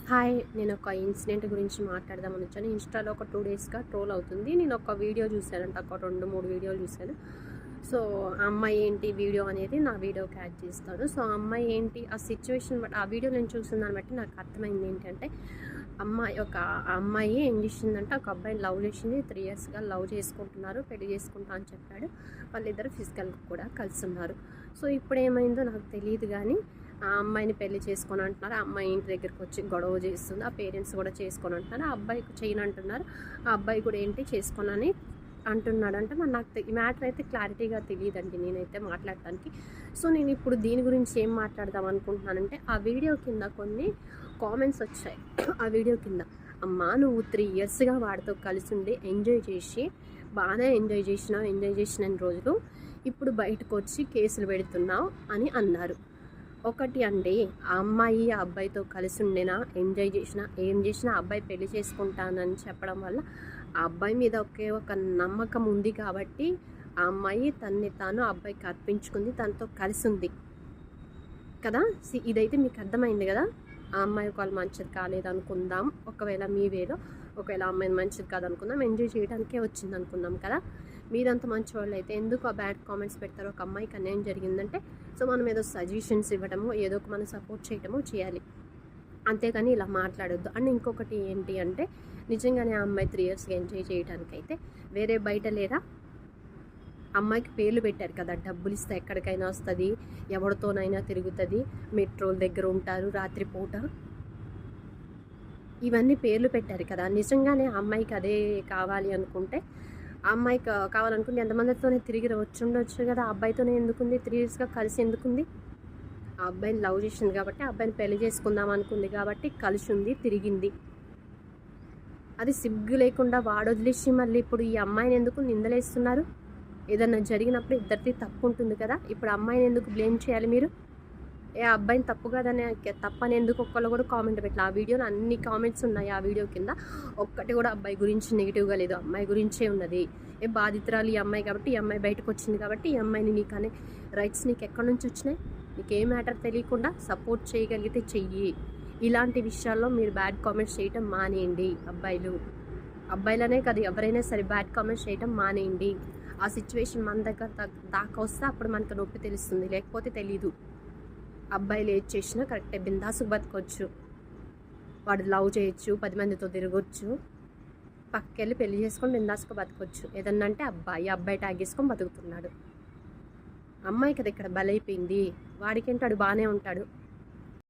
Hi, నేను ఒక incident గురించి మాట్లాడదామని వచ్చాను. ఇన్‌స్టాలో ఒక 2 డేస్‌గా ట్రోల్ అవుతుంది. నేను ఒక వీడియో చూశానంట. ఒక 2, 3 వీడియోలు చూశాను. సో, ఆ అమ్మాయి ఏంటి వీడియో అనేది నా వీడియోకి యాడ్ చేస్తాను. సో, ఆ అమ్మాయి ఏంటి ఆ సిచ్యువేషన్ బట్టి ఆ వీడియో నేను చూసిన దాన్ని బట్టి నాకు అర్థమైంది ఏంటంటే, అమ్మాయి ఏం చేసిందంటే ఒక అబ్బాయిని లవ్ చేసింది. 3 ఇయర్స్‌గా లవ్ చేసుకుంటున్నారు. పెళ్లి చేసుకుంటా అని చెప్పాడు. వాళ్ళిద్దరు ఫిజికల్‌గా కూడా కలిసున్నారు. సో, ఇప్పుడేమైందో నాకు తెలీదు గానీ ఆ అమ్మాయిని పెళ్లి చేసుకొని అంటున్నారు. ఆ అమ్మాయి ఇంటి దగ్గరికి వచ్చి గొడవ చేస్తుంది. ఆ పేరెంట్స్ కూడా చేసుకొని అంటున్నారు. ఆ అబ్బాయికి చేయను అంటున్నారు. ఆ అబ్బాయి కూడా ఏంటి చేసుకోనని అంటున్నాడంటే మరి నాకు ఈ మ్యాటర్ అయితే క్లారిటీగా తెలియదండి నేనైతే మాట్లాడటానికి. సో నేను ఇప్పుడు దీని గురించి ఏం మాట్లాడదాం అనుకుంటున్నానంటే ఆ వీడియో కింద కొన్ని కామెంట్స్ వచ్చాయి. ఆ వీడియో కింద అమ్మా నువ్వు 3 ఇయర్స్గా వాడితో కలిసి ఉండి ఎంజాయ్ చేసి బాగానే ఎంజాయ్ చేసిన రోజులు ఇప్పుడు బయటకు వచ్చి కేసులు పెడుతున్నావు అని అన్నారు. ఒకటి అండి, ఆ అమ్మాయి ఆ అబ్బాయితో కలిసి ఉండేనా, ఎంజాయ్ చేసినా ఏం చేసినా ఆ అబ్బాయి పెళ్లి చేసుకుంటానని చెప్పడం వల్ల ఆ అబ్బాయి మీద ఒకే ఒక నమ్మకం ఉంది కాబట్టి ఆ అమ్మాయి తన్ని తాను ఆ అబ్బాయికి అర్పించుకుంది, తనతో కలిసి ఉంది కదా. ఇదైతే మీకు అర్థమైంది కదా. ఆ అమ్మాయి ఒకవేళ మంచిది కాలేదు అనుకుందాం, ఒకవేళ మీ వేలో ఒకవేళ అమ్మాయిని మంచిది కాదనుకుందాం, ఎంజాయ్ చేయడానికే వచ్చింది అనుకుందాం కదా. మీరంత మంచి వాళ్ళు అయితే ఎందుకు ఆ బ్యాడ్ కామెంట్స్ పెడతారు. ఒక అమ్మాయికి అన్యాయం జరిగిందంటే సో మనం ఏదో సజెషన్స్ ఇవ్వడము, ఏదో ఒక మనం సపోర్ట్ చేయడము చేయాలి, అంతేకాని ఇలా మాట్లాడొద్దు. అండ్ ఇంకొకటి ఏంటి అంటే నిజంగానే ఆ అమ్మాయి 3 ఇయర్స్గా ఎంజాయ్ చేయడానికైతే వేరే బయట లేరా. అమ్మాయికి పేర్లు పెట్టారు కదా, డబ్బులు ఇస్తే ఎక్కడికైనా వస్తుంది, ఎవరితోనైనా తిరుగుతుంది, మెట్రోల దగ్గర ఉంటారు రాత్రిపూట, ఇవన్నీ పేర్లు పెట్టారు కదా. నిజంగానే ఆ అమ్మాయికి అదే కావాలి అనుకుంటే ఆ అమ్మాయికి కావాలనుకుంటే ఎంతమందితోనే తిరిగి ఉండొచ్చు కదా. ఆ అబ్బాయితోనే ఎందుకుంది, 3 ఇయర్స్గా కలిసి ఎందుకుంది. ఆ అబ్బాయిని లవ్ చేసింది కాబట్టి ఆ అబ్బాయిని పెళ్లి చేసుకుందాం అనుకుంది కాబట్టి కలిసి ఉంది, తిరిగింది. అది సిగ్గు లేకుండా వాడొదిలేసి మళ్ళీ ఇప్పుడు ఈ అమ్మాయిని ఎందుకు నిందలేస్తున్నారు. ఏదన్నా జరిగినప్పుడు ఇద్దరిది తప్పు ఉంటుంది కదా. ఇప్పుడు అమ్మాయిని ఎందుకు బ్లేమ్ చేయాలి మీరు. ఏ అబ్బాయిని తప్పు కాదని తప్పని ఎందుకు ఒక్కళ్ళు కూడా కామెంట్ పెట్టాలి. ఆ వీడియోలో అన్ని కామెంట్స్ ఉన్నాయి. ఆ వీడియో కింద ఒక్కటి కూడా అబ్బాయి గురించి నెగిటివ్గా లేదు, అమ్మాయి గురించే ఉన్నది. ఏ బాధితురాలు ఈ అమ్మాయి కాబట్టి ఈ అమ్మాయి బయటకు వచ్చింది కాబట్టి ఈ అమ్మాయిని నీకు అనే రైట్స్ నీకు ఎక్కడి నుంచి వచ్చినాయి. నీకు ఏ మ్యాటర్ తెలియకుండా సపోర్ట్ చేయగలిగితే చెయ్యి. ఇలాంటి విషయాల్లో మీరు బ్యాడ్ కామెంట్స్ చేయటం మానేయండి. అబ్బాయిలనే కాదు ఎవరైనా సరే బ్యాడ్ కామెంట్స్ చేయటం మానేయండి. ఆ సిచ్యువేషన్ మన దగ్గర దాకా వస్తే అప్పుడు మనకు నొప్పి తెలుస్తుంది, లేకపోతే తెలీదు. అబ్బాయిలు ఏది చేసినా కరెక్టే, బిందాసుకు బతకొచ్చు, వాడు లవ్ చేయొచ్చు, 10 మందితో తిరగొచ్చు, పక్కెళ్ళి పెళ్లి చేసుకొని బిందాసుకు బతకొచ్చు. ఏదన్నా అంటే అబ్బాయి ట్యాగ్ చేసుకొని బతుకుతున్నాడు. అమ్మాయి కదా ఇక్కడ బలైపోయింది. వాడికేంటాడు బాగానే ఉంటాడు.